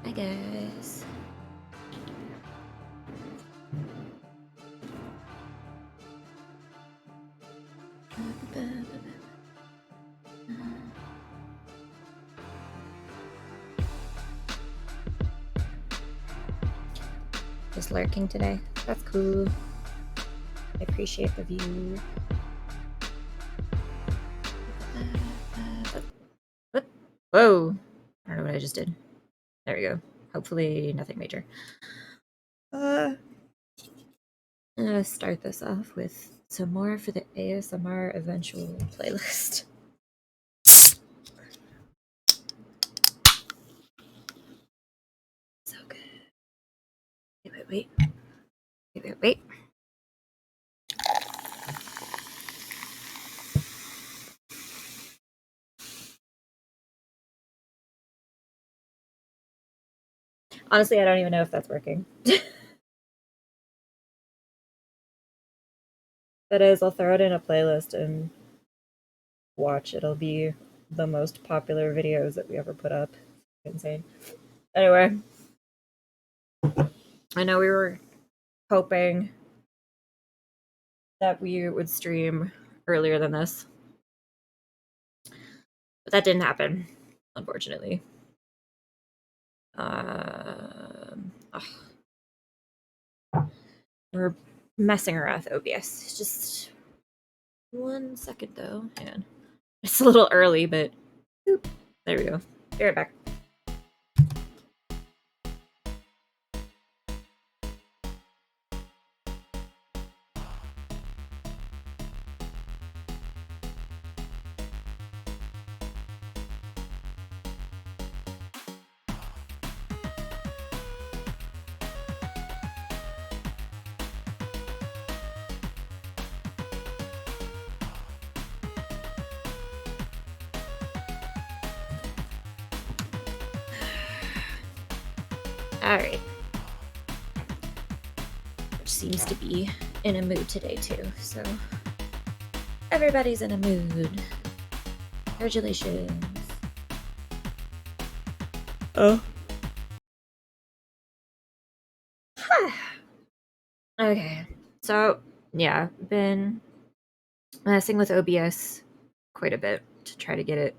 Hi guys. Just lurking today. That's cool. I appreciate the view. What? Whoa! I don't know what I just did. There we go. Hopefully nothing major. I'm gonna start this off with some more for the ASMR eventual playlist. So good. Wait. Honestly, I don't even know if that's working. That is, I'll throw it in a playlist and watch. It'll be the most popular videos that we ever put up. Insane. Anyway, I know we were hoping that we would stream earlier than this, but that didn't happen, unfortunately. We're messing around with OBS. Just 1 second though. And it's a little early, but boop, there we go. Be right back. Alright. Which seems to be in a mood today too, so everybody's in a mood. Congratulations. Oh. Okay. So, yeah, been messing with OBS quite a bit to try to get it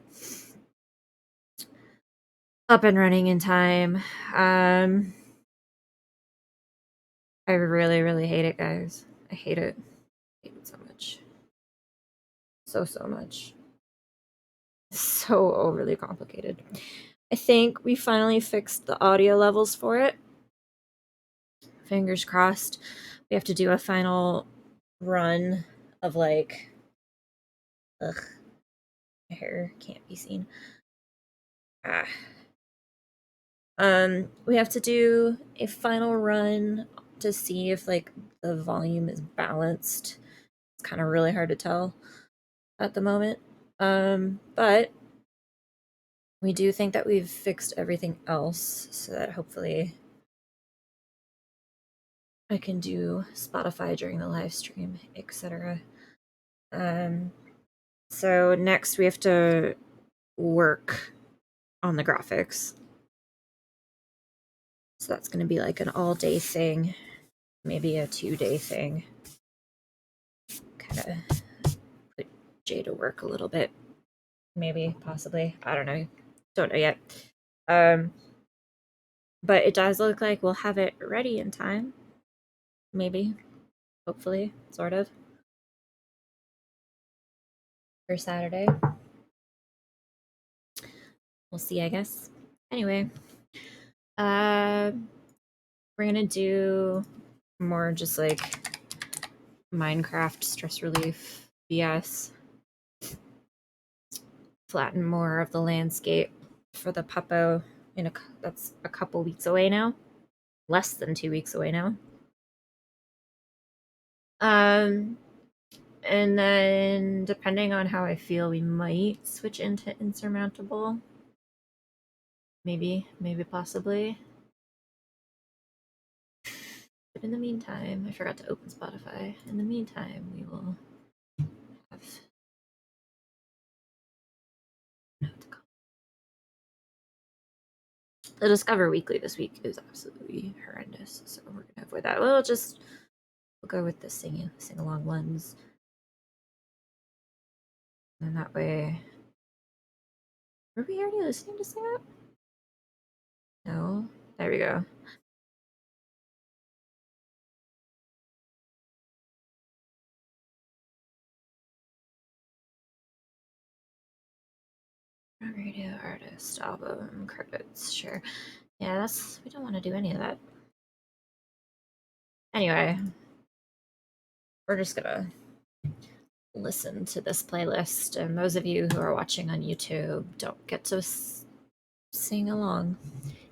up and running in time. I really, really hate it, guys. I hate it. I hate it so much. So much. So overly complicated. I think we finally fixed the audio levels for it. Fingers crossed. We have to do a final run of like... Ugh. My hair can't be seen. We have to do a final run to see if like the volume is balanced. It's kind of really hard to tell at the moment. But we do think that we've fixed everything else so that hopefully I can do Spotify during the live stream, etc. So next we have to work on the graphics. So that's going to be like an all-day thing, maybe a 2-day thing. Kind of put Jay to work a little bit. Maybe, possibly. I don't know. Don't know yet. But it does look like we'll have it ready in time. Maybe. Hopefully. Sort of. For Saturday. We'll see, I guess. Anyway. We're gonna do more just like Minecraft stress relief BS. Flatten more of the landscape for the puppo that's a couple weeks away now. Less than 2 weeks away now. And then depending on how I feel, we might switch into Insurmountable. Maybe possibly. But in the meantime, I forgot to open Spotify. In the meantime, we will have The Discover Weekly this week is absolutely horrendous, so we're gonna avoid that. We'll go with the sing along ones, and that way. Were we already listening to Sing Up? No. There we go. Radio artist, album, credits, sure. Yeah, we don't want to do any of that. Anyway, we're just gonna listen to this playlist, and those of you who are watching on YouTube don't get to sing along.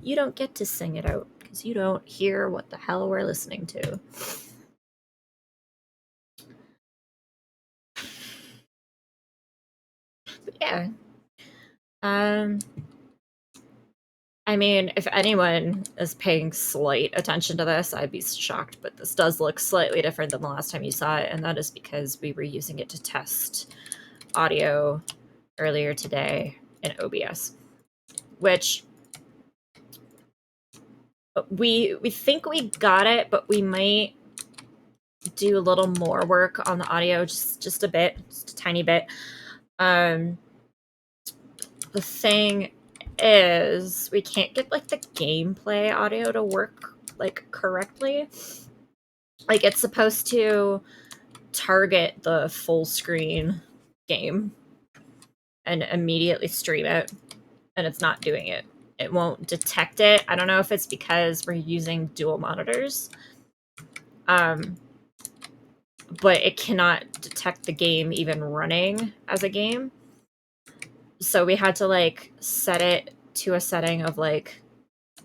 You don't get to sing it out because you don't hear what the hell we're listening to. But yeah. I mean, if anyone is paying slight attention to this, I'd be shocked, but this does look slightly different than the last time you saw it, and that is because we were using it to test audio earlier today in OBS, which we think we got it, but we might do a little more work on the audio, just a bit, just a tiny bit. The thing is, we can't get like the gameplay audio to work like correctly. Like, it's supposed to target the full screen game and immediately stream it, and it's not doing it. It won't detect it. I don't know if it's because we're using dual monitors, but it cannot detect the game even running as a game. So we had to like set it to a setting of like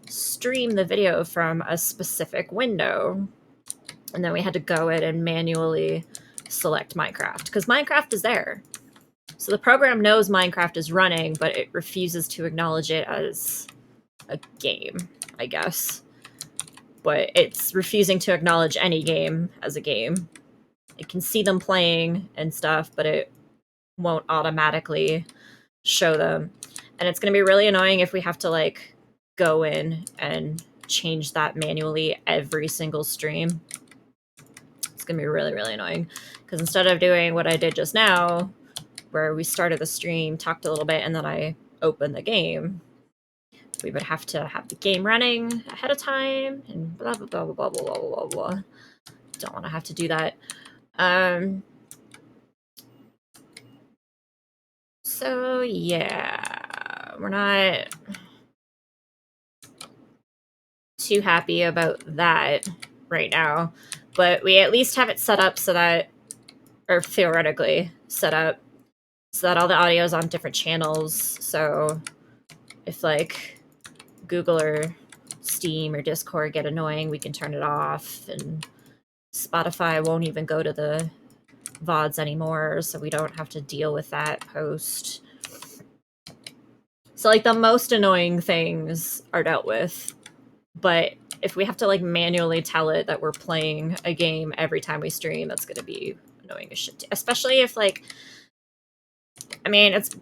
stream the video from a specific window, and then we had to go in and manually select Minecraft because Minecraft is there. So the program knows Minecraft is running, but it refuses to acknowledge it as a game, I guess. But it's refusing to acknowledge any game as a game. It can see them playing and stuff, but it won't automatically show them. And it's going to be really annoying if we have to like go in and change that manually every single stream. It's going to be really, really annoying because instead of doing what I did just now, where we started the stream, talked a little bit, and then I opened the game, we would have to have the game running ahead of time and blah, blah, blah, blah, blah, blah, blah, blah, blah. Don't want to have to do that. So yeah, we're not too happy about that right now, but we at least have it set up so that, or theoretically set up, so that all the audio is on different channels. So if like Google or Steam or Discord get annoying, we can turn it off, and Spotify won't even go to the VODs anymore, so we don't have to deal with that post. So like the most annoying things are dealt with, but if we have to like manually tell it that we're playing a game every time we stream, that's gonna be annoying as shit too. Especially if like, I mean, it's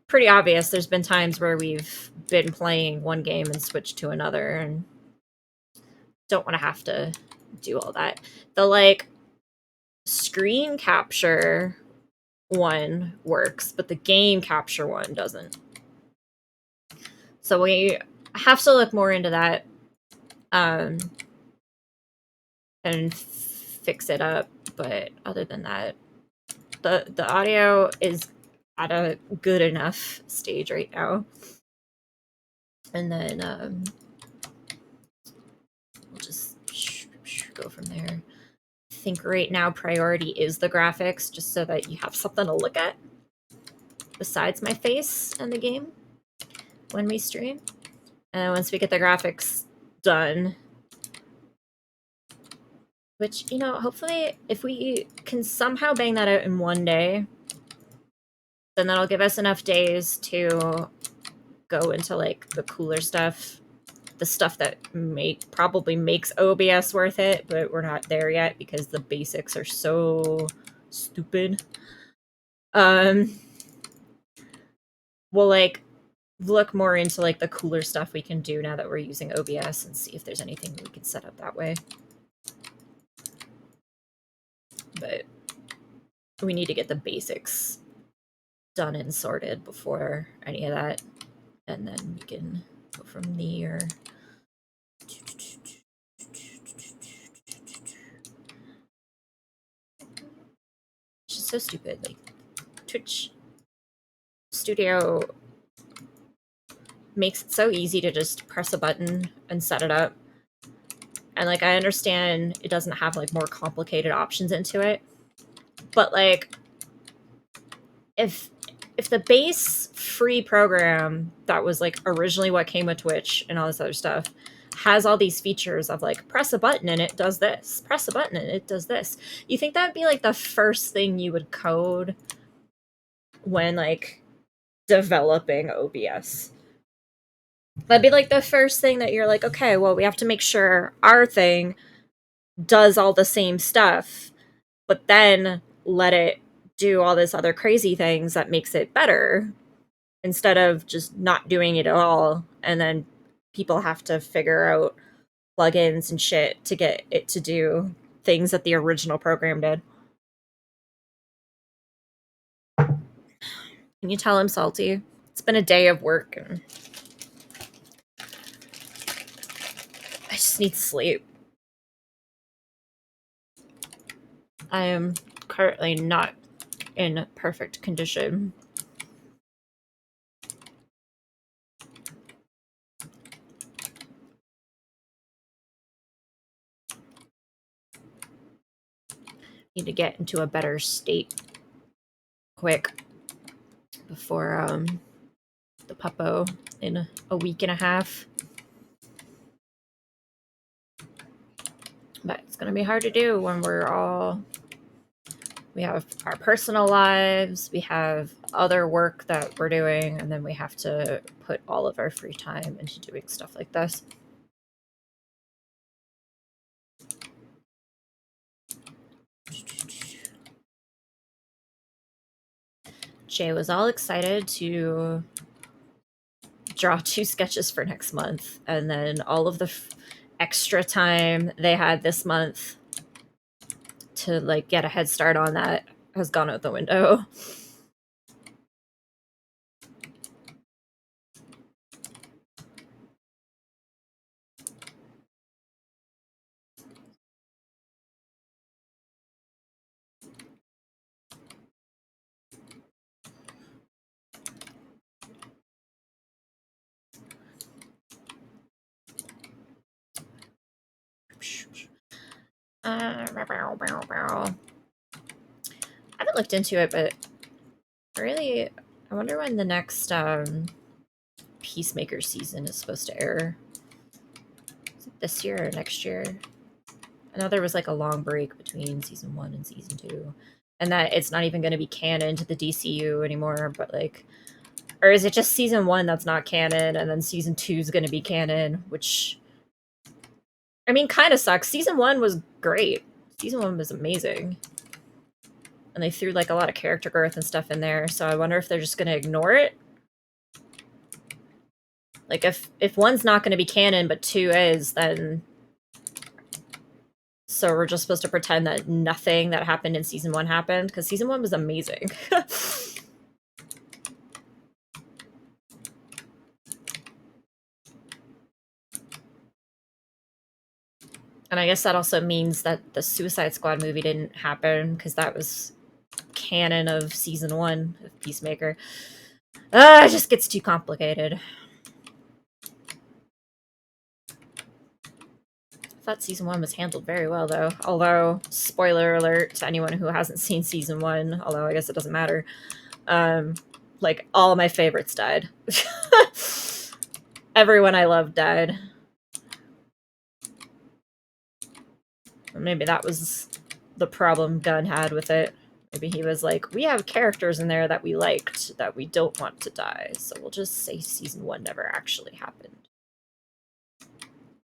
pretty obvious there's been times where we've been playing one game and switched to another and don't want to have to do all that. The like screen capture one works, but the game capture one doesn't. So we have to look more into that and fix it up. But other than that, the audio is at a good enough stage right now. And then we'll just go from there. I think right now priority is the graphics, just so that you have something to look at besides my face and the game when we stream. And once we get the graphics done, which, you know, hopefully if we can somehow bang that out in one day, then that'll give us enough days to go into like the cooler stuff, the stuff that probably makes OBS worth it, but we're not there yet because the basics are so stupid. We'll like look more into like the cooler stuff we can do now that we're using OBS and see if there's anything we can set up that way. But we need to get the basics done and sorted before any of that, and then we can go from there. It's just so stupid. Like, Twitch Studio makes it so easy to just press a button and set it up. And like, I understand it doesn't have like more complicated options into it, but like, if the base free program that was like originally what came with Twitch and all this other stuff has all these features of like press a button and it does this, press a button and it does this, you think that'd be like the first thing you would code when like developing OBS? That'd be like the first thing that you're like, okay, well, we have to make sure our thing does all the same stuff, but then let it do all this other crazy things that makes it better, instead of just not doing it at all, and then people have to figure out plugins and shit to get it to do things that the original program did. Can you tell I'm salty? It's been a day of work and I just need sleep. I am currently not in perfect condition. Need to get into a better state quick before the puppo in a week and a half. But it's gonna be hard to do when we have our personal lives, we have other work that we're doing, and then we have to put all of our free time into doing stuff like this. Jay was all excited to draw 2 sketches for next month, and then all of the extra time they had this month to like get a head start on that has gone out the window. I haven't looked into it, but really, I wonder when the next Peacemaker season is supposed to air. Is it this year or next year? I know there was like a long break between season 1 and season 2, and that it's not even going to be canon to the DCU anymore, but like, or is it just season 1 that's not canon, and then season 2 is going to be canon, which, I mean, kind of sucks. Season 1 was great. Season 1 was amazing. And they threw like a lot of character growth and stuff in there, so I wonder if they're just going to ignore it. Like, if 1's not going to be canon, but 2 is, then... So we're just supposed to pretend that nothing that happened in season 1 happened? Because season 1 was amazing. And I guess that also means that the Suicide Squad movie didn't happen, because that was canon of season 1 of Peacemaker. It just gets too complicated. I thought season 1 was handled very well, though. Although, spoiler alert to anyone who hasn't seen season 1, although I guess it doesn't matter. Like, all of my favorites died. Everyone I loved died. Or maybe that was the problem Gunn had with it. Maybe he was like, we have characters in there that we liked that we don't want to die, so we'll just say season 1 never actually happened.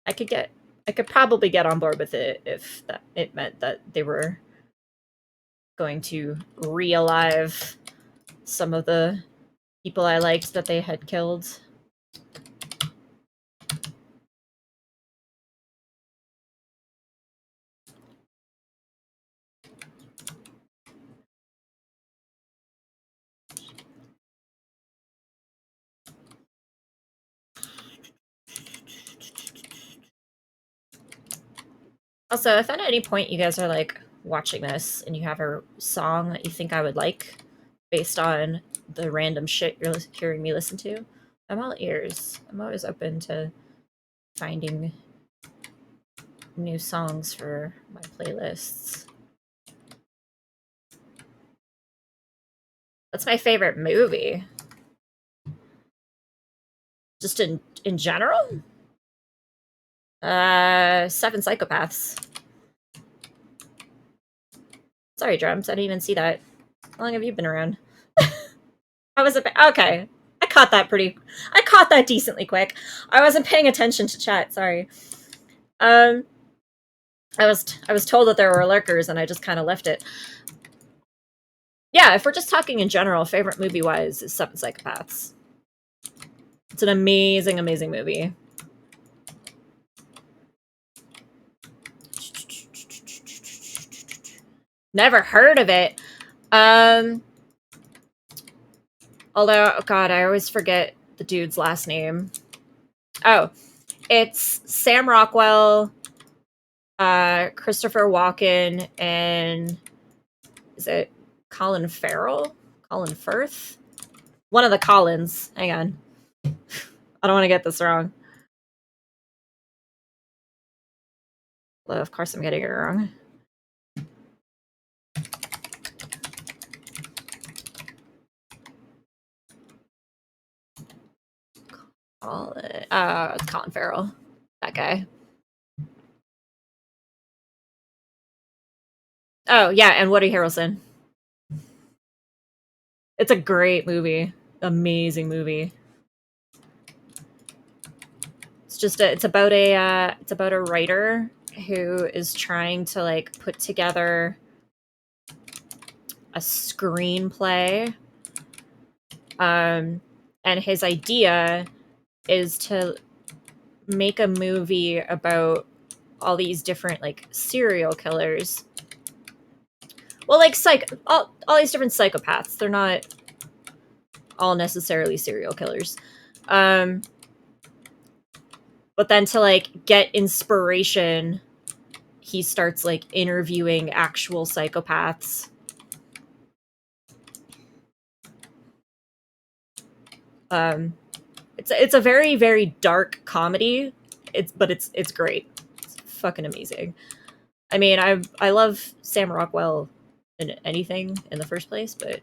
I could probably get on board with it if it meant that they were going to re-alive some of the people I liked that they had killed. Also, if at any point you guys are like watching this and you have a song that you think I would like based on the random shit you're hearing me listen to, I'm all ears. I'm always open to finding new songs for my playlists. What's my favorite movie? Just in general? Seven Psychopaths. Sorry, Drums. I didn't even see that. How long have you been around? I was okay. I caught that decently quick. I wasn't paying attention to chat. Sorry. I was told that there were lurkers, and I just kind of left it. Yeah, if we're just talking in general, favorite movie wise is Seven Psychopaths. It's an amazing, amazing movie. Never heard of it. Although, oh God, I always forget the dude's last name. Oh, it's Sam Rockwell, Christopher Walken, and is it Colin Farrell? Colin Firth? One of the Collins. Hang on. I don't want to get this wrong. Well, of course I'm getting it wrong. It's Colin Farrell. That guy. Oh, yeah, and Woody Harrelson. It's a great movie. Amazing movie. It's about a writer who is trying to like put together a screenplay. And his idea is to make a movie about all these different like serial killers. Well, like all these different psychopaths. They're not all necessarily serial killers. But then to like get inspiration, he starts like interviewing actual psychopaths. It's a very, very dark comedy. It's great. It's fucking amazing. I mean, I love Sam Rockwell in anything in the first place, but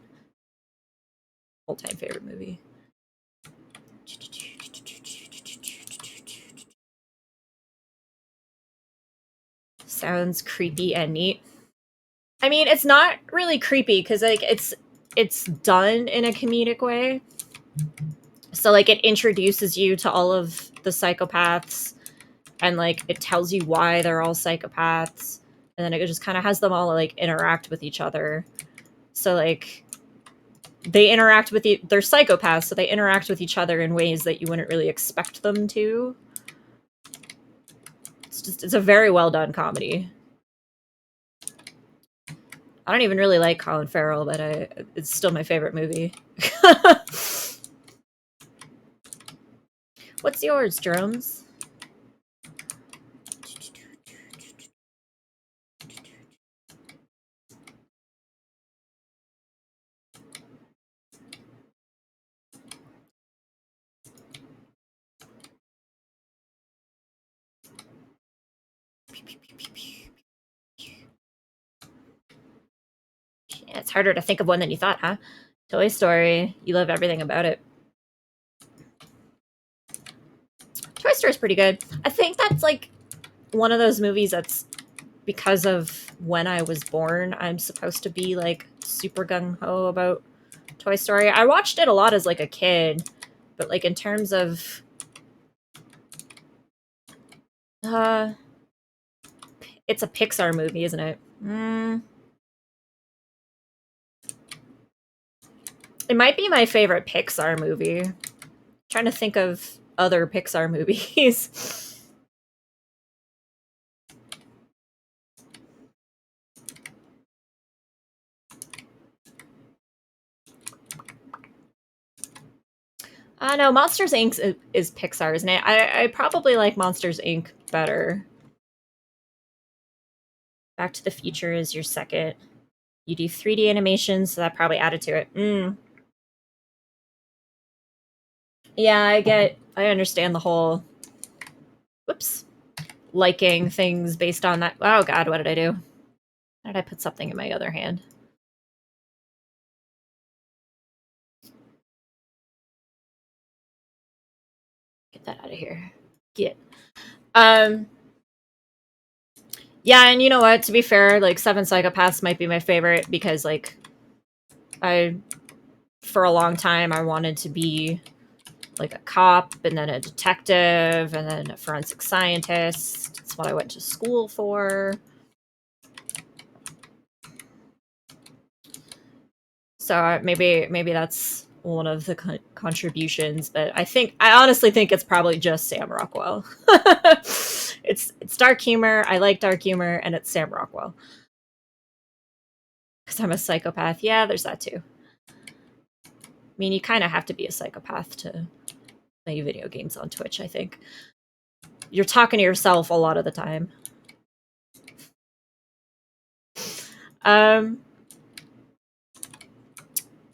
all-time favorite movie. Sounds creepy and neat. I mean, it's not really creepy because like it's done in a comedic way. So like it introduces you to all of the psychopaths and like it tells you why they're all psychopaths, and then it just kind of has them all like interact with each other. So like they interact with they're psychopaths, so they interact with each other in ways that you wouldn't really expect them to. It's a very well done comedy. I don't even really like Colin Farrell, but it's still my favorite movie. What's yours, Drums? Yeah, it's harder to think of one than you thought, huh? Toy Story. You love everything about it. Toy Story's pretty good. I think that's like one of those movies that's because of when I was born, I'm supposed to be like super gung ho about Toy Story. I watched it a lot as like a kid, but like in terms of it's a Pixar movie, isn't it? It might be my favorite Pixar movie. I'm trying to think of other Pixar movies. No, Monsters Inc. is Pixar, isn't it? I probably like Monsters Inc. better. Back to the Future is your second. You do 3D animations, so that probably added to it. Yeah, I understand the whole, whoops, liking things based on that. Oh god, what did I do? How did I put something in my other hand? Get that out of here. Get. Yeah, and you know what? To be fair, like Seven Psychopaths might be my favorite because like I for a long time I wanted to be like a cop and then a detective and then a forensic scientist. It's what I went to school for. So maybe that's one of the contributions, but I honestly think it's probably just Sam Rockwell. It's dark humor. I like dark humor, and it's Sam Rockwell. Because I'm a psychopath. Yeah, there's that too. I mean, you kind of have to be a psychopath to play video games on Twitch, I think. You're talking to yourself a lot of the time. Um,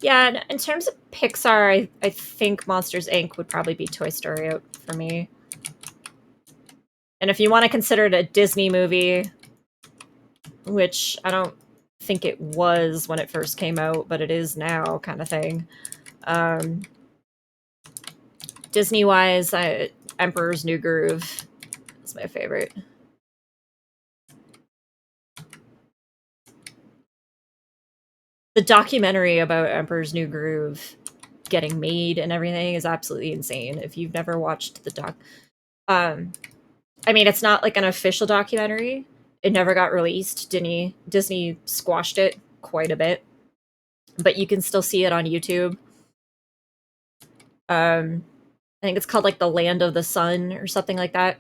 yeah, in terms of Pixar, I think Monsters Inc. would probably be Toy Story out for me. And if you want to consider it a Disney movie, which I don't think it was when it first came out, but it is now, kind of thing. Disney-wise, Emperor's New Groove is my favorite. The documentary about Emperor's New Groove getting made and everything is absolutely insane. If you've never watched the doc, I mean, it's not like an official documentary. It never got released. Disney squashed it quite a bit, but you can still see it on YouTube. I think it's called like The Land of the Sun or something like that.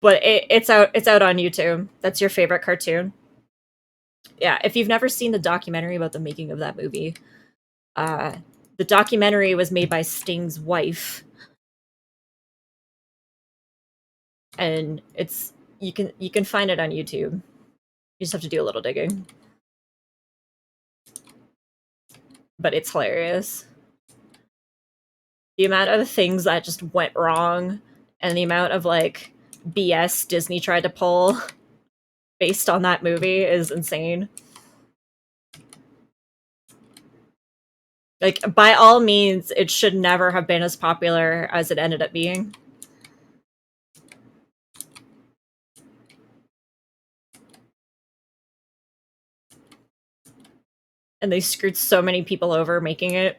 But it's out on YouTube. That's your favorite cartoon. Yeah, if you've never seen the documentary about the making of that movie, the documentary was made by Sting's wife, and you can find it on YouTube. You just have to do a little digging, but it's hilarious. The amount of things that just went wrong, and the amount of like BS Disney tried to pull based on that movie is insane. Like, by all means, it should never have been as popular as it ended up being. And they screwed so many people over making it.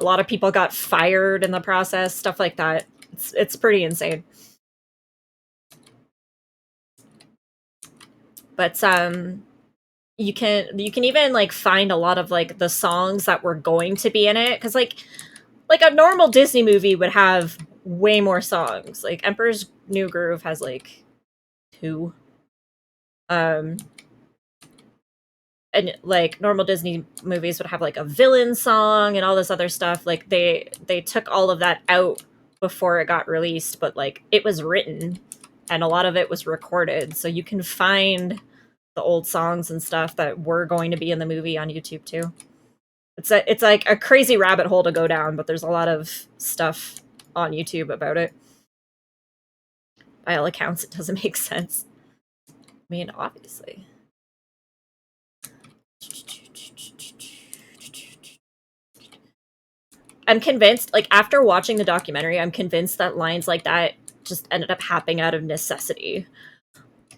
A lot of people got fired in the process, stuff like that. It's pretty insane. But you can even like find a lot of like the songs that were going to be in it, because like a normal Disney movie would have way more songs. Like Emperor's New Groove has like 2. And like normal Disney movies would have like a villain song and all this other stuff. Like they took all of that out before it got released, but like it was written and a lot of it was recorded, so you can find the old songs and stuff that were going to be in the movie on YouTube too. It's like a crazy rabbit hole to go down, but there's a lot of stuff on YouTube about it. By all accounts, it doesn't make sense. I mean, obviously. I'm convinced, like, after watching the documentary, I'm convinced that lines like that just ended up happening out of necessity.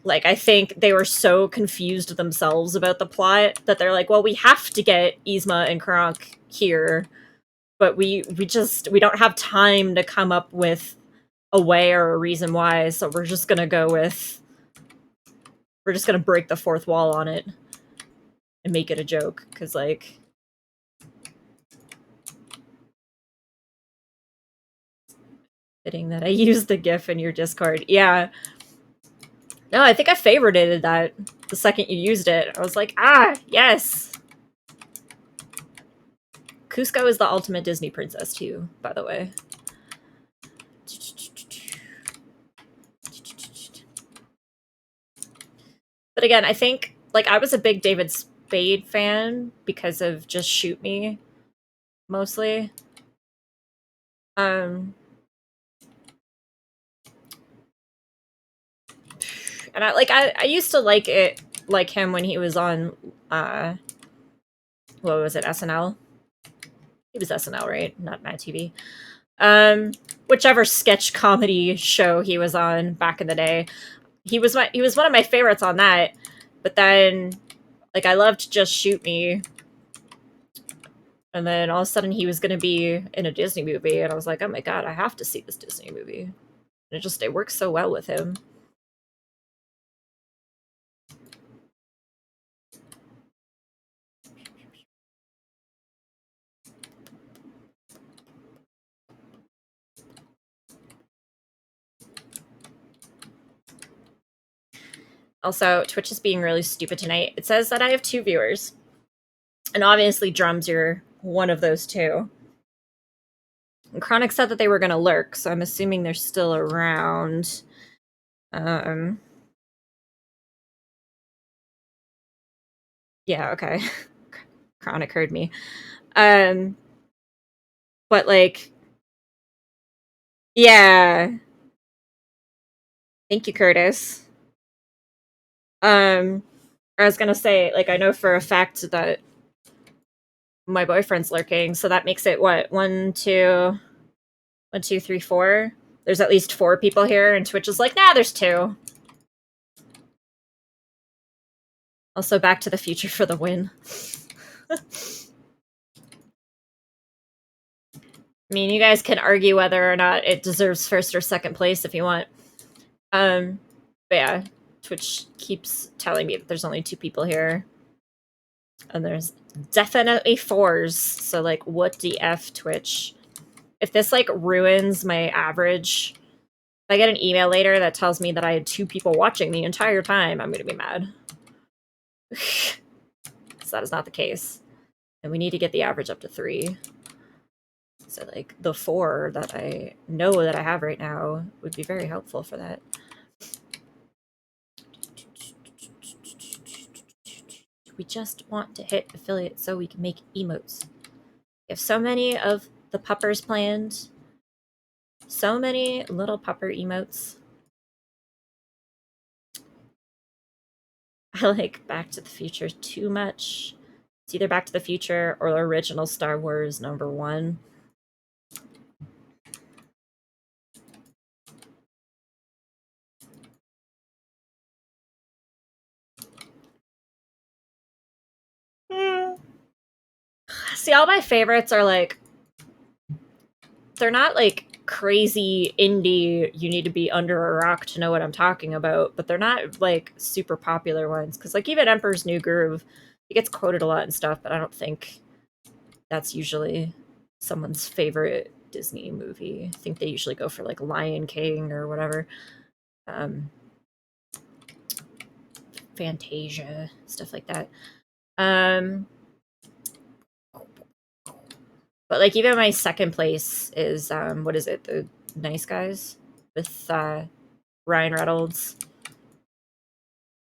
Like, I think they were so confused themselves about the plot that they're like, well, we have to get Yzma and Kronk here, but we don't have time to come up with a way or a reason why, so we're just gonna go with we're just gonna break the fourth wall on it and make it a joke, because, like... Fitting that I used the GIF in your Discord. Yeah. No, I think I favorited that the second you used it. I was like, ah, yes! Kuzco is the ultimate Disney princess, too, by the way. But again, I think, like, I was a big David Spade fan because of Just Shoot Me, mostly. And I used to like him when he was on, what was it, SNL? He was SNL, right? Not Mad TV. Whichever sketch comedy show he was on back in the day. He was one of my favorites on that. But then, like, I loved Just Shoot Me. And then all of a sudden he was going to be in a Disney movie, and I was like, oh my god, I have to see this Disney movie. And it works so well with him. Also, Twitch is being really stupid tonight. It says that I have 2 viewers. And obviously Drums, you're one of those 2. And Chronic said that they were going to lurk, so I'm assuming they're still around. Yeah, okay. Chronic heard me. But, like... Yeah. Thank you, Curtis. I was gonna say, like, I know for a fact that my boyfriend's lurking, so that makes it, what, 1, 2, 3, 4? There's at least 4 people here, and Twitch is like, nah, there's 2. Also, Back to the Future for the win. I mean, you guys can argue whether or not it deserves first or second place if you want. But yeah, Twitch keeps telling me that there's only 2 people here. And there's definitely 4s, so, like, what the F, Twitch? If this, like, ruins my average, if I get an email later that tells me that I had 2 people watching the entire time, I'm gonna be mad. Because that is not the case. And we need to get the average up to 3. So, like, the 4 that I know that I have right now would be very helpful for that. We just want to hit affiliate so we can make emotes. We have so many of the puppers planned. So many little pupper emotes. I like Back to the Future too much. It's either Back to the Future or the original Star Wars #1. See, all my favorites are, like... They're not, like, crazy indie, you need to be under a rock to know what I'm talking about, but they're not, like, super popular ones. Because, like, even Emperor's New Groove, it gets quoted a lot and stuff, but I don't think that's usually someone's favorite Disney movie. I think they usually go for, like, Lion King or whatever. Fantasia, stuff like that. But, like, even my second place is, what is it? The Nice Guys? With, Ryan Reynolds.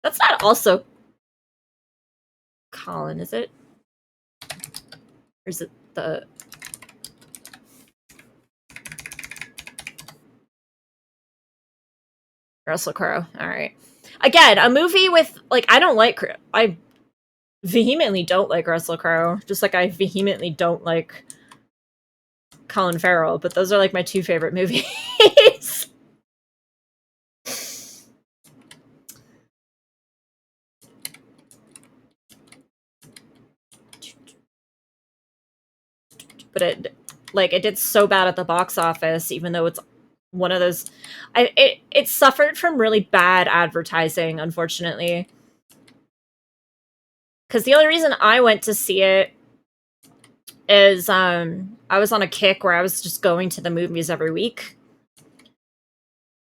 That's not also Colin, is it? Or is it the... Russell Crowe. Alright. Again, a movie with, like, I vehemently don't like Russell Crowe. Just like I vehemently don't like Colin Farrell, but those are, like, my 2 favorite movies. But it did so bad at the box office, even though it's one of those. It suffered from really bad advertising, unfortunately. Because the only reason I went to see it is I was on a kick where I was just going to the movies every week.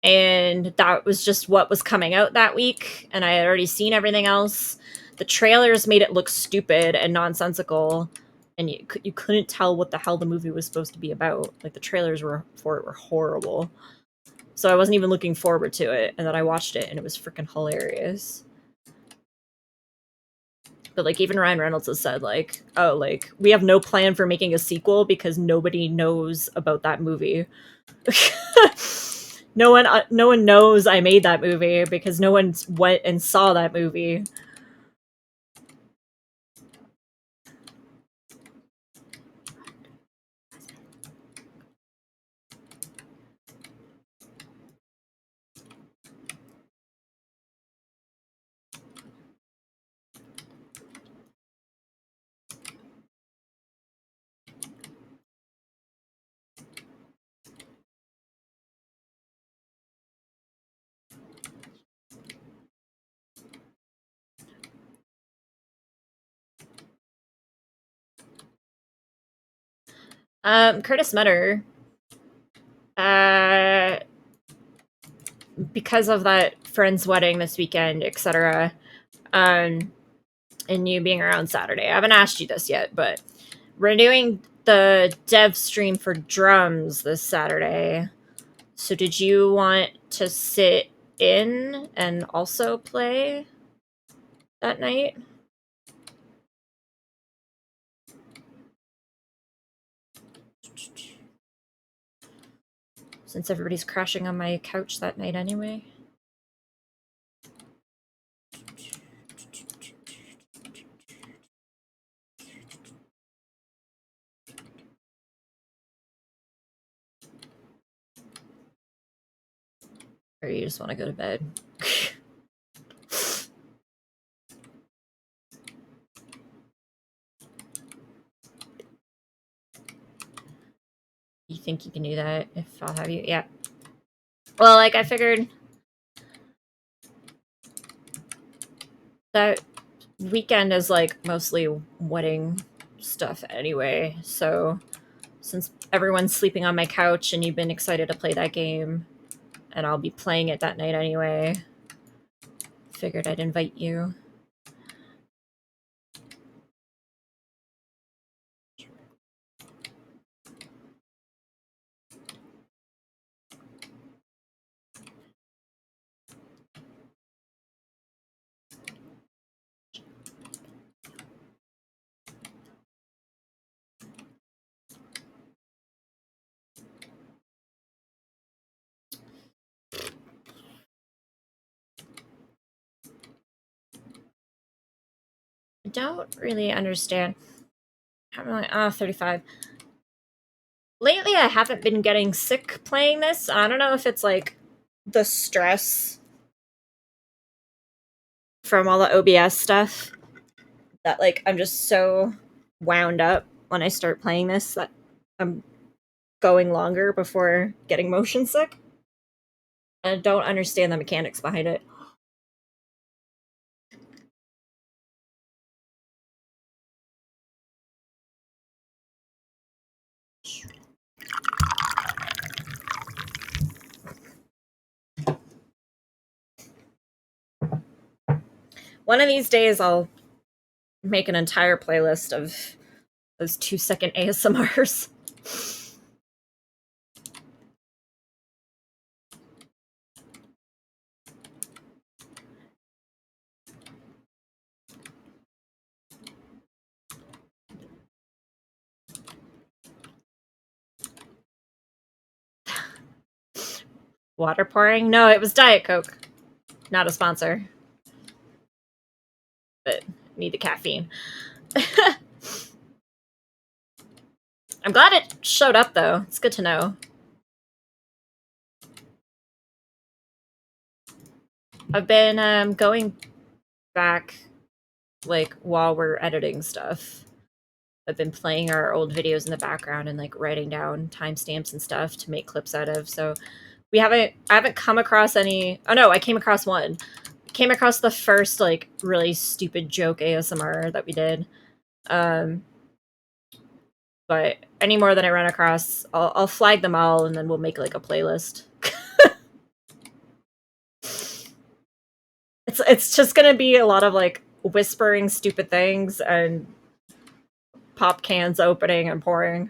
And that was just what was coming out that week, and I had already seen everything else. The trailers made it look stupid and nonsensical, and you couldn't tell what the hell the movie was supposed to be about. Like, the trailers for it were horrible. So I wasn't even looking forward to it, and then I watched it, and it was freaking hilarious. But, like, even Ryan Reynolds has said, like, oh, like, we have no plan for making a sequel because nobody knows about that movie. No one knows I made that movie because no one went and saw that movie. Curtis Metter, uh, because of that friend's wedding this weekend, etc., and you being around Saturday. I haven't asked you this yet, but we're doing the dev stream for drums this Saturday. So did you want to sit in and also play that night? Since everybody's crashing on my couch that night anyway. Or you just want to go to bed? You think you can do that if I'll have you? Yeah. Well, like, I figured that weekend is, like, mostly wedding stuff anyway, so since everyone's sleeping on my couch and you've been excited to play that game, and I'll be playing it that night anyway, figured I'd invite you. I don't really understand. I'm like, 35. Lately, I haven't been getting sick playing this. I don't know if it's, like, the stress from all the OBS stuff that, like, I'm just so wound up when I start playing this that I'm going longer before getting motion sick. I don't understand the mechanics behind it. One of these days, I'll make an entire playlist of those 2-second ASMRs. Water pouring? No, it was Diet Coke. Not a sponsor. But need the caffeine. I'm glad it showed up, though. It's good to know. I've been going back, like, while we're editing stuff, I've been playing our old videos in the background and like writing down timestamps and stuff to make clips out of. So I haven't come across any. Oh no, I came across one. Came across the first like really stupid joke ASMR that we did. But any more than I run across, I'll flag them all and then we'll make like a playlist. It's just gonna be a lot of like whispering stupid things and pop cans opening and pouring.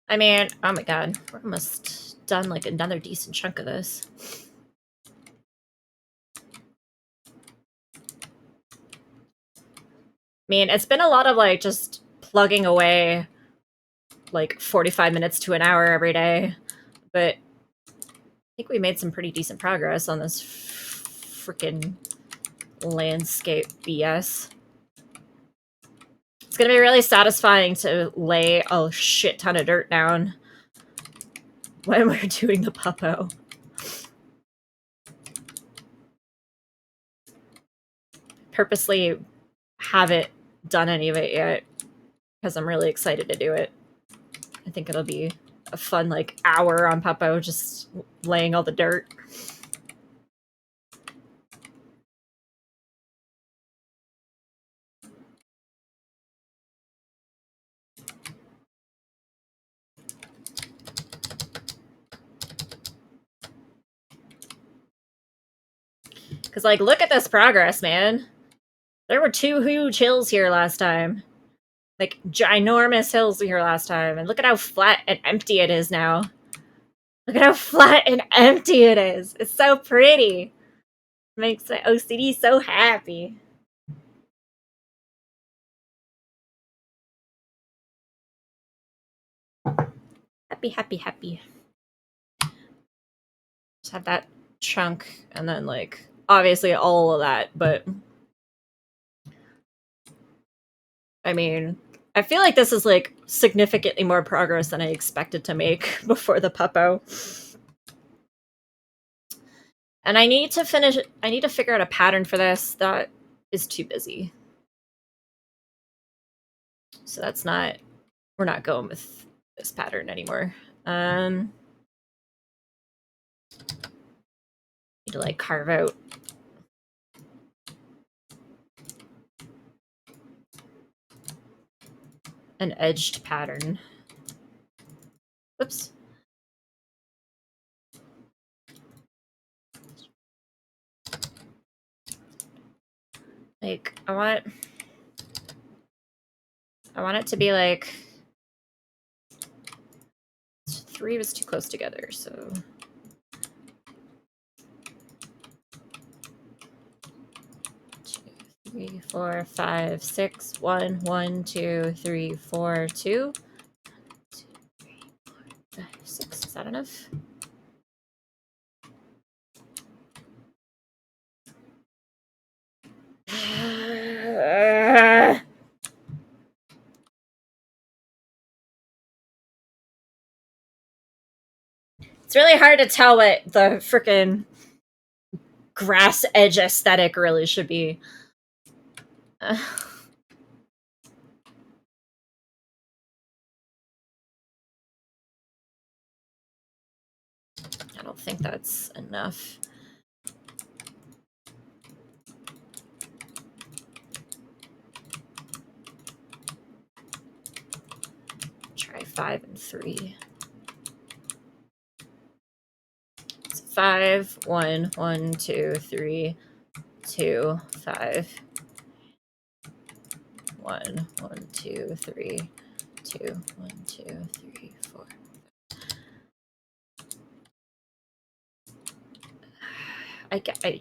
I mean, oh my god, we're almost done like another decent chunk of this. I mean, it's been a lot of like just plugging away like 45 minutes to an hour every day, but I think we made some pretty decent progress on this freaking landscape BS. It's gonna be really satisfying to lay a shit ton of dirt down when we're doing the puppo. Purposely haven't done any of it yet because I'm really excited to do it. I think it'll be a fun like hour on puppo just laying all the dirt. Because, like, look at this progress, man. There were 2 huge hills here last time. Like, ginormous hills here last time. And look at how flat and empty it is now. Look at how flat and empty it is. It's so pretty. It makes my OCD so happy. Happy, happy, happy. Just have that chunk and then, like, obviously all of that, but I mean, I feel like this is like significantly more progress than I expected to make before the puppo. And I need to figure out a pattern for this that is too busy. So we're not going with this pattern anymore. Need to like carve out an edged pattern. Whoops. Like, I want it to be like 3 was too close together, so 3, 4, 5, 6, 1, 1, 2, 3, 4, 2. 2, 3, 4, 5, 6. Is that enough? It's really hard to tell what the freaking grass edge aesthetic really should be. I don't think that's enough. Try 5 and 3. It's 5, 1, 1, 2, 3, 2, 5. 1, 1, 2, 3, 2, 1, 2, 3, 4.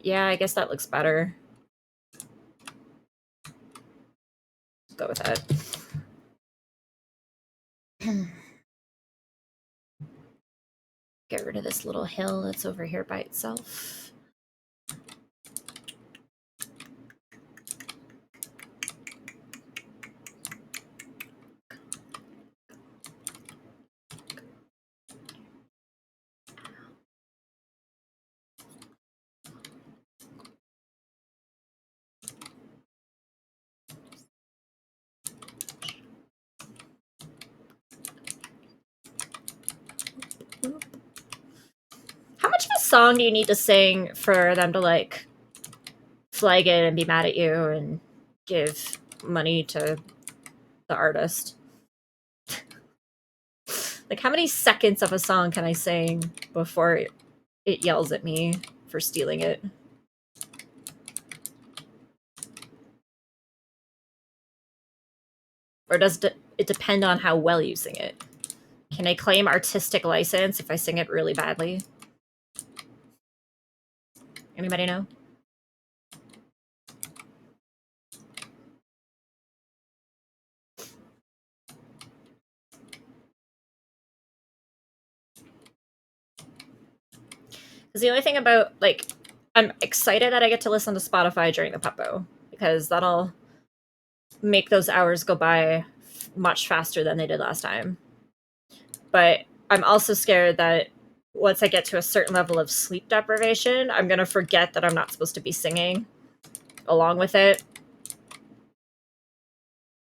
Yeah, I guess that looks better. Go with that. over to this little hill that's over here by itself. How much of a song do you need to sing for them to, like, flag it and be mad at you and give money to the artist? Like, how many seconds of a song can I sing before it yells at me for stealing it? Or does it depend on how well you sing it? Can I claim artistic license if I sing it really badly? Anybody know? Because the only thing about, like, I'm excited that I get to listen to Spotify during the Puppo, because that'll make those hours go by much faster than they did last time. But I'm also scared that once I get to a certain level of sleep deprivation, I'm going to forget that I'm not supposed to be singing along with it.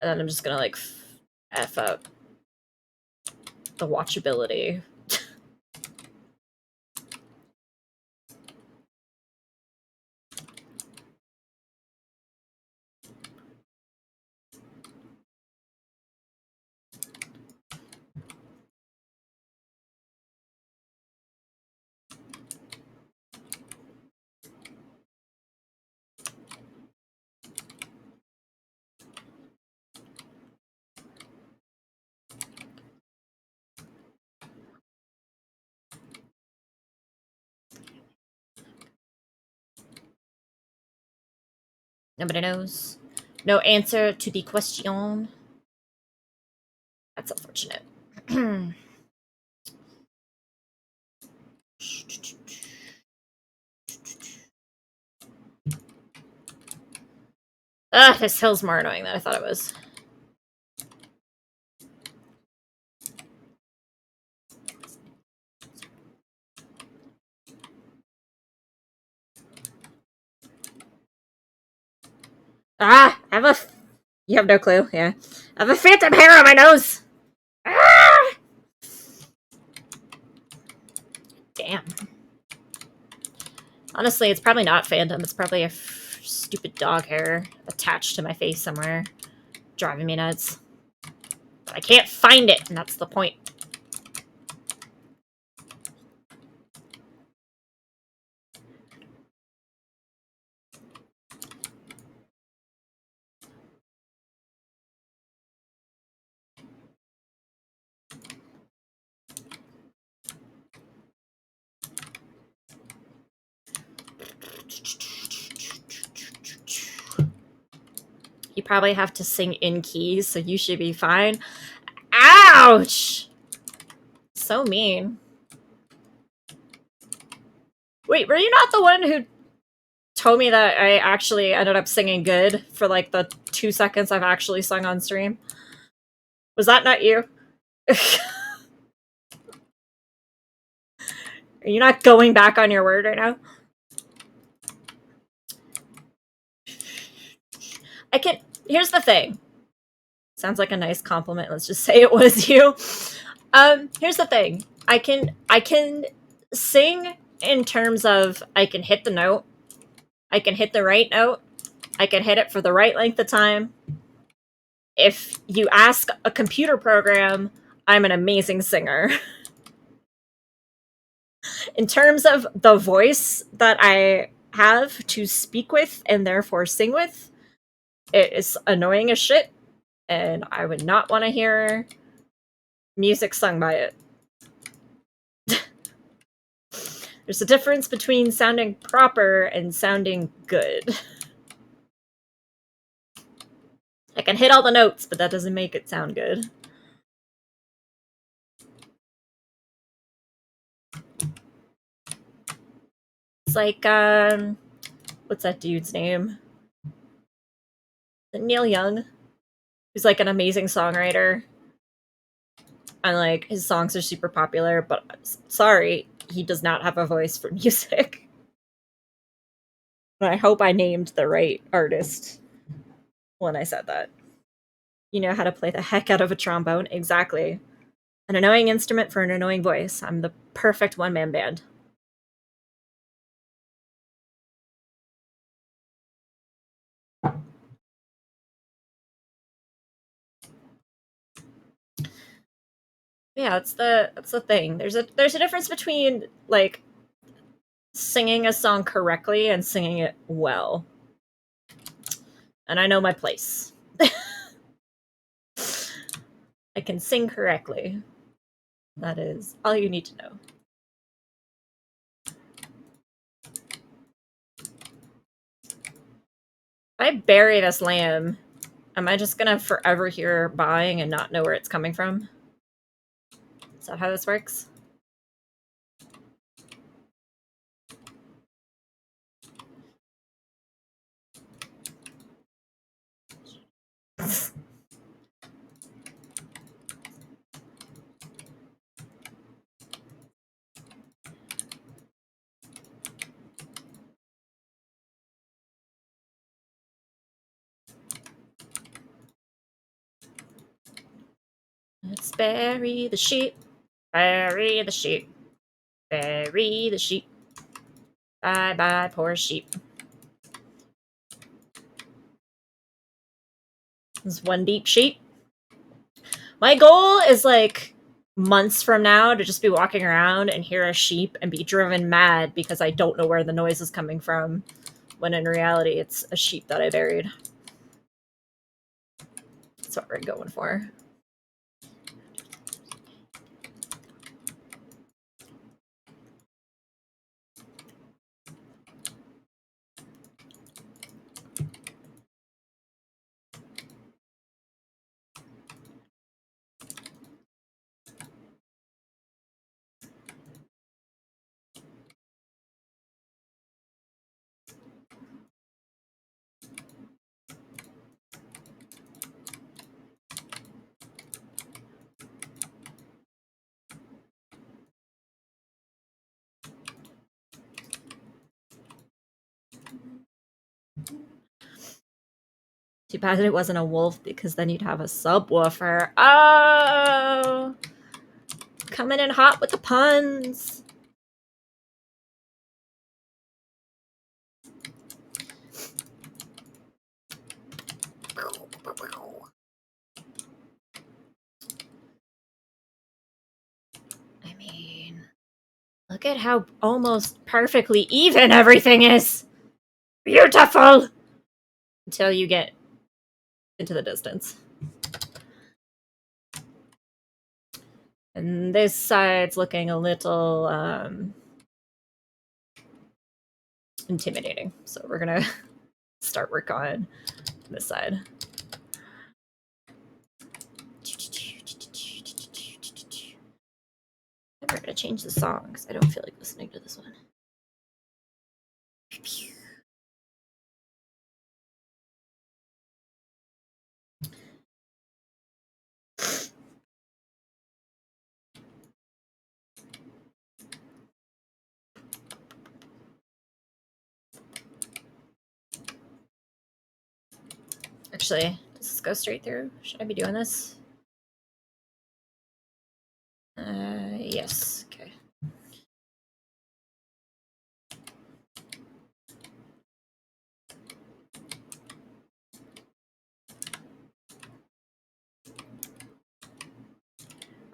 And then I'm just going to, like, F up the watchability. Nobody knows. No answer to the question. That's unfortunate. Ah, this hill's more annoying than I thought it was. Ah! You have no clue, yeah. I have a phantom hair on my nose! Ah! Damn. Honestly, it's probably not phantom. It's probably a stupid dog hair attached to my face somewhere. Driving me nuts. But I can't find it, and that's the point. You probably have to sing in keys, so you should be fine. Ouch! So mean. Wait, were you not the one who told me that I actually ended up singing good for, like, the 2 seconds I've actually sung on stream? Was that not you? Are you not going back on your word right now? Here's the thing. Sounds like a nice compliment. Let's just say it was you. Here's the thing. I can sing in terms of I can hit the note. I can hit the right note. I can hit it for the right length of time. If you ask a computer program, I'm an amazing singer. In terms of the voice that I have to speak with and therefore sing with, it is annoying as shit, and I would not want to hear music sung by it. There's a difference between sounding proper and sounding good. I can hit all the notes, but that doesn't make it sound good. It's like, what's that dude's name? Neil Young, who's like an amazing songwriter. And like his songs are super popular, but sorry, he does not have a voice for music. I hope I named the right artist when I said that. You know how to play the heck out of a trombone? Exactly. An annoying instrument for an annoying voice. I'm the perfect one-man band. Yeah, that's the thing. There's a difference between like singing a song correctly and singing it well. And I know my place. I can sing correctly. That is all you need to know. If I bury this lamb, am I just gonna forever hear buying and not know where it's coming from? Is that how this works? Let's bury the sheep. Bury the sheep. Bury the sheep. Bye bye, poor sheep. This one deep sheep. My goal is like months from now to just be walking around and hear a sheep and be driven mad because I don't know where the noise is coming from, when in reality it's a sheep that I buried. That's what we're going for. Too bad it wasn't a wolf, because then you'd have a subwoofer. Oh! Coming in hot with the puns! I mean, look at how almost perfectly even everything is! Beautiful! Until you get into the distance. And this side's looking a little intimidating. So we're gonna start work on this side. I'm never gonna change the song because I don't feel like listening to this one. Actually, does this go straight through? Should I be doing this? Yes. Okay.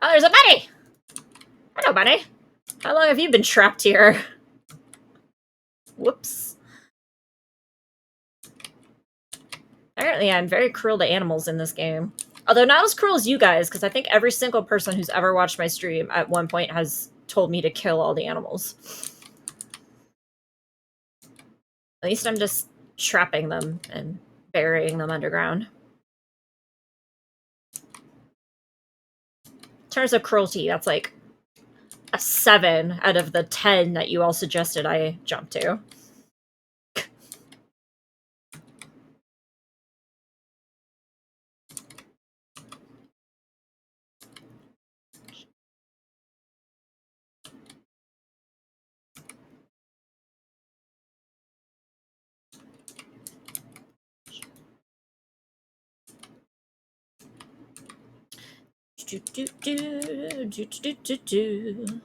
Oh, there's a bunny! Hello, bunny. How long have you been trapped here? Whoops. Apparently, I'm very cruel to animals in this game. Although not as cruel as you guys, because I think every single person who's ever watched my stream at one point has told me to kill all the animals. At least I'm just trapping them and burying them underground. In terms of cruelty, that's like a 7 out of the 10 that you all suggested I jump to. Do, do, do, do, do, do, do.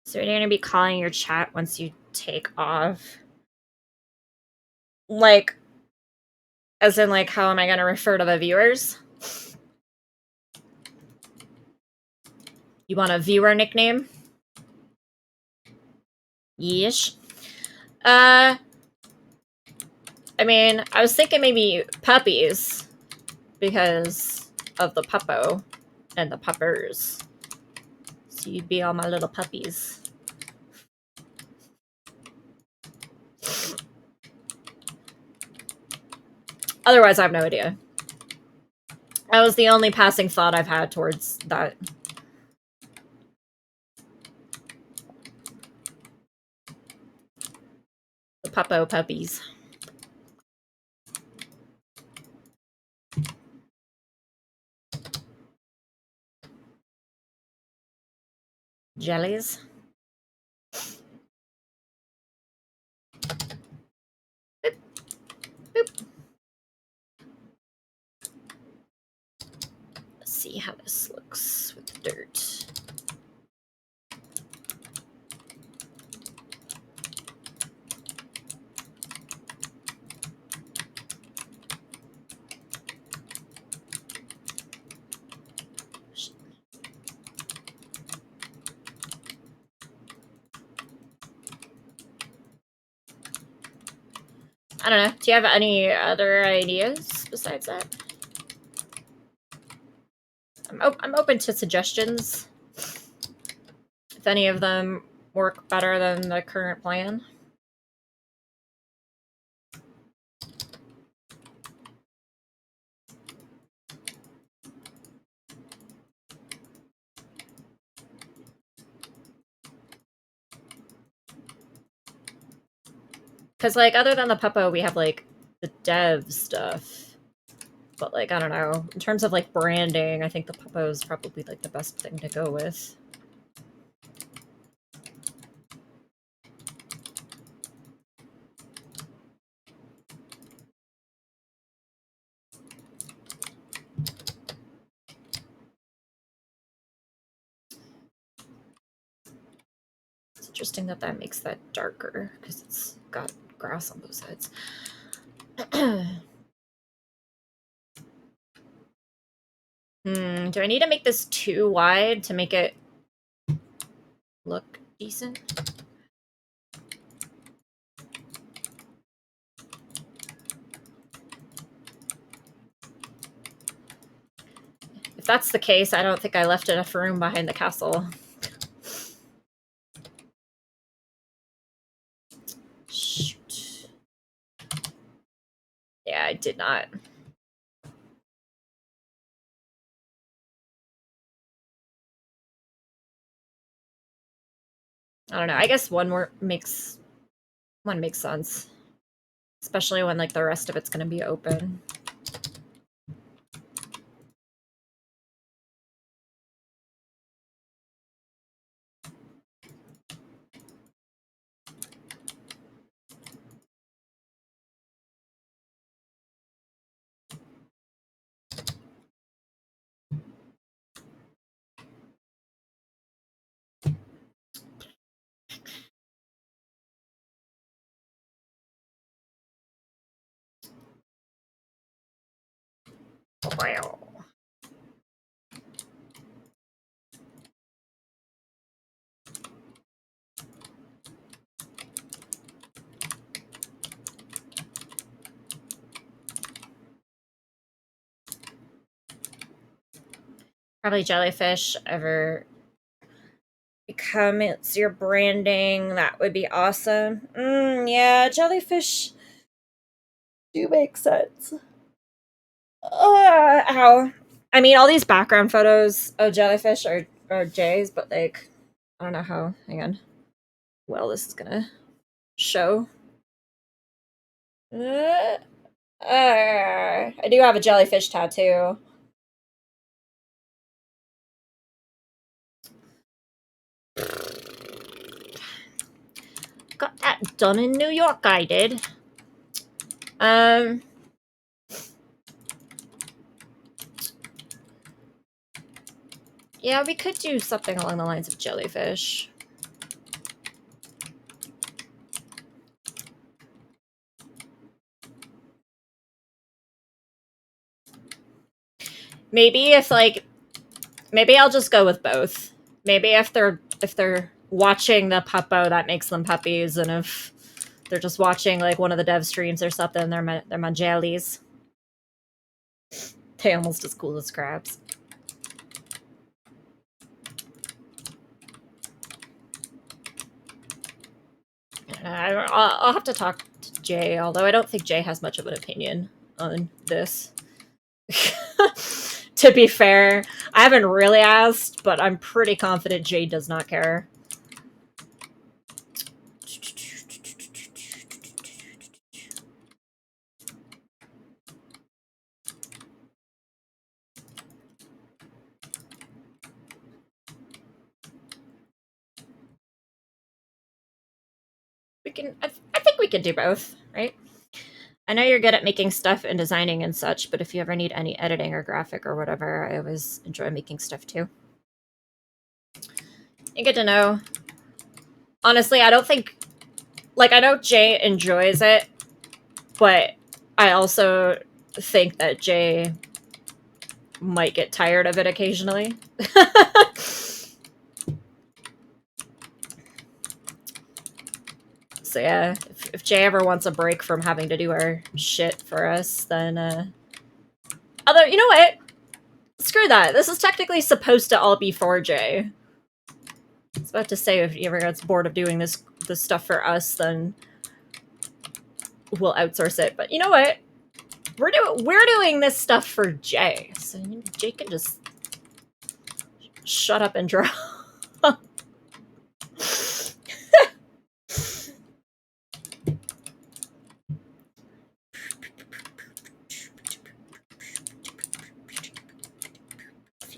So you're gonna be calling your chat once you take off? Like, as in, like, how am I gonna refer to the viewers? You want a viewer nickname? Yeesh. I mean, I was thinking maybe puppies because of the puppo and the puppers. So you'd be all my little puppies. Otherwise, I have no idea. That was the only passing thought I've had towards that. The puppo puppies. Jellies. Boop. Boop. Let's see how this looks with the dirt. I don't know. Do you have any other ideas besides that? I'm open to suggestions. If any of them work better than the current plan. Because, like, other than the puppo, we have, like, the dev stuff. But, like, I don't know. In terms of, like, branding, I think the puppo is probably, like, the best thing to go with. It's interesting that that makes that darker, because it's got grass on both sides. Do I need to make this too wide to make it look decent? If that's the case, I don't think I left enough room behind the castle. Shoot. Yeah, I did not. I don't know. I guess one makes sense. Especially when, like, the rest of it's gonna be open. Wow. Probably jellyfish ever become it's your branding. That would be awesome. Yeah, jellyfish do make sense. Ow. I mean, all these background photos of jellyfish are Jay's, but like, I don't know how. Hang on. Well, this is gonna show. I do have a jellyfish tattoo. Got that done in New York, I did. Yeah, we could do something along the lines of jellyfish. Maybe if like, maybe I'll just go with both. Maybe if they're watching the puppo, that makes them puppies, and if they're just watching like one of the dev streams or something, they're my jellies. They almost as cool as crabs. I'll have to talk to Jay, although I don't think Jay has much of an opinion on this. To be fair, I haven't really asked, but I'm pretty confident Jay does not care. I think we can do both, right? I know you're good at making stuff and designing and such, but if you ever need any editing or graphic or whatever, I always enjoy making stuff too. You get to know. Honestly, I don't think... Like, I know Jay enjoys it, but I also think that Jay might get tired of it occasionally. So yeah, if Jay ever wants a break from having to do our shit for us, then although, you know what? Screw that. This is technically supposed to all be for Jay. I was about to say if he ever gets bored of doing this stuff for us, then we'll outsource it. But you know what? We're doing this stuff for Jay. So Jay can just shut up and draw.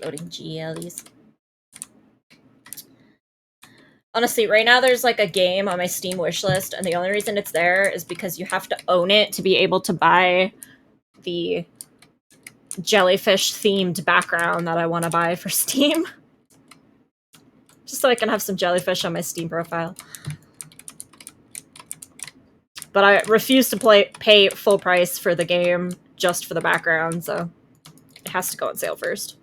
Floating GLEs. Honestly, right now there's like a game on my Steam wishlist, and the only reason it's there is because you have to own it to be able to buy the jellyfish-themed background that I want to buy for Steam. Just so I can have some jellyfish on my Steam profile. But I refuse to pay full price for the game just for the background, so it has to go on sale first.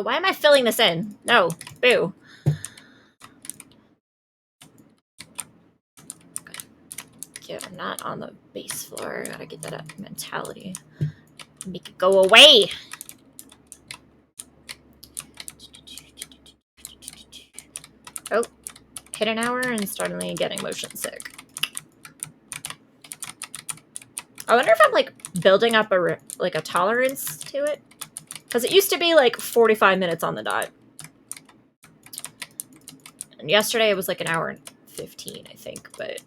Why am I filling this in? No. Boo. Get not on the base floor. Gotta get that mentality. Make it go away. Oh. Hit an hour and suddenly getting motion sick. I wonder if I'm like building up a tolerance to it. Because it used to be like 45 minutes on the dot. And yesterday it was like an hour and 15, I think. But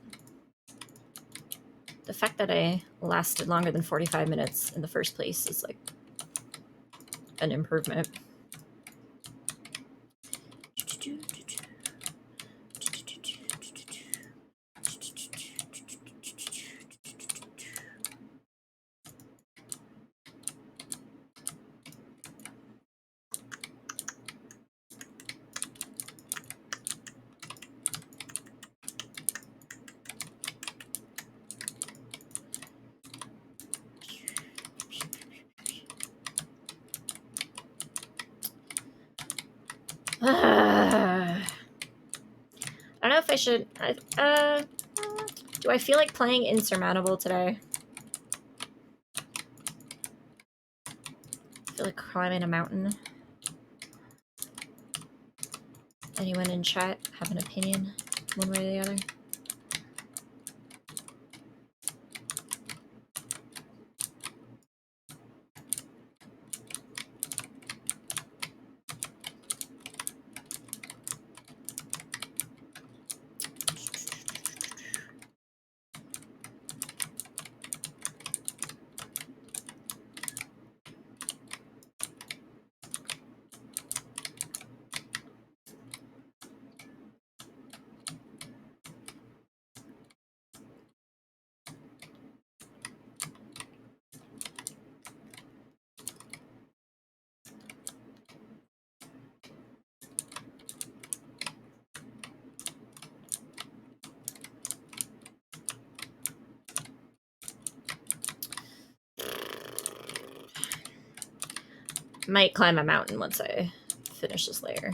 the fact that I lasted longer than 45 minutes in the first place is like an improvement. should... do I feel like playing Insurmountable today? I feel like climbing a mountain. Anyone in chat have an opinion, one way or the other? Might climb a mountain once I finish this layer.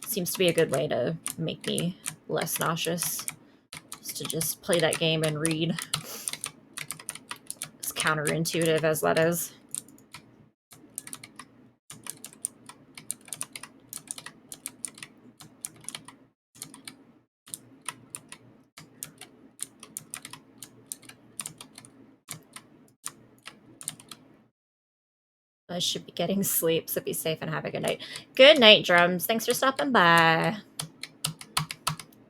Seems to be a good way to make me less nauseous. Just to just play that game and read. As counterintuitive as that is. I should be getting sleep, so be safe and have a good night. Good night, Drums. Thanks for stopping by.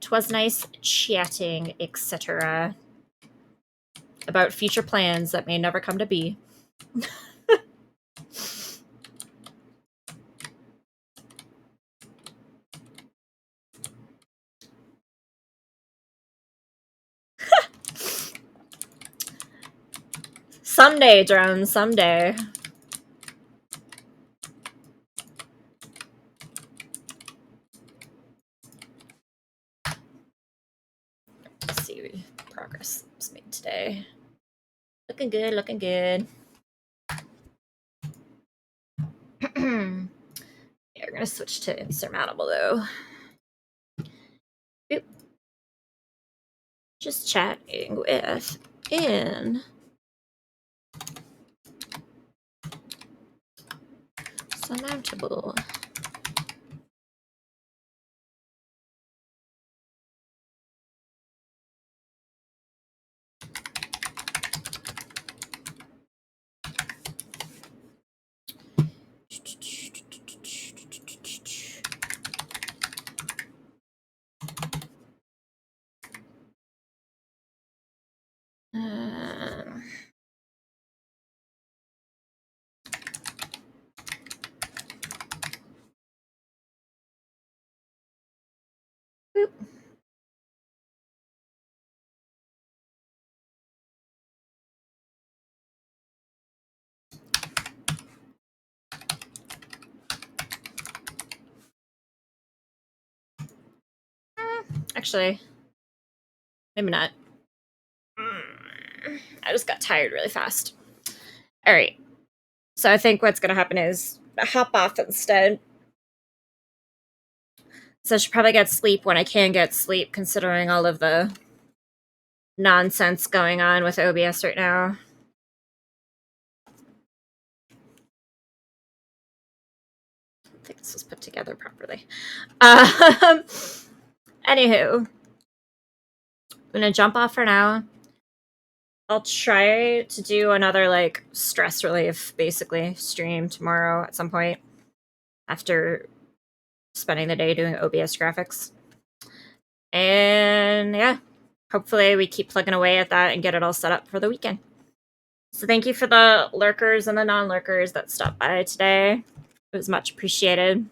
'Twas nice chatting, etc. about future plans that may never come to be. Someday, Drones, someday. Let's see progress was made today. Looking good, looking good. Yeah, we're gonna switch to Insurmountable though. Boop. Just chatting with Insurmountable. Boop. Actually, maybe not. I just got tired really fast. All right. So I think what's going to happen is I hop off instead. So I should probably get sleep when I can get sleep, considering all of the nonsense going on with OBS right now. I think this was put together properly. Anywho, I'm going to jump off for now. I'll try to do another, like, stress relief, basically, stream tomorrow at some point after spending the day doing OBS graphics. And, yeah, hopefully we keep plugging away at that and get it all set up for the weekend. So thank you for the lurkers and the non-lurkers that stopped by today. It was much appreciated.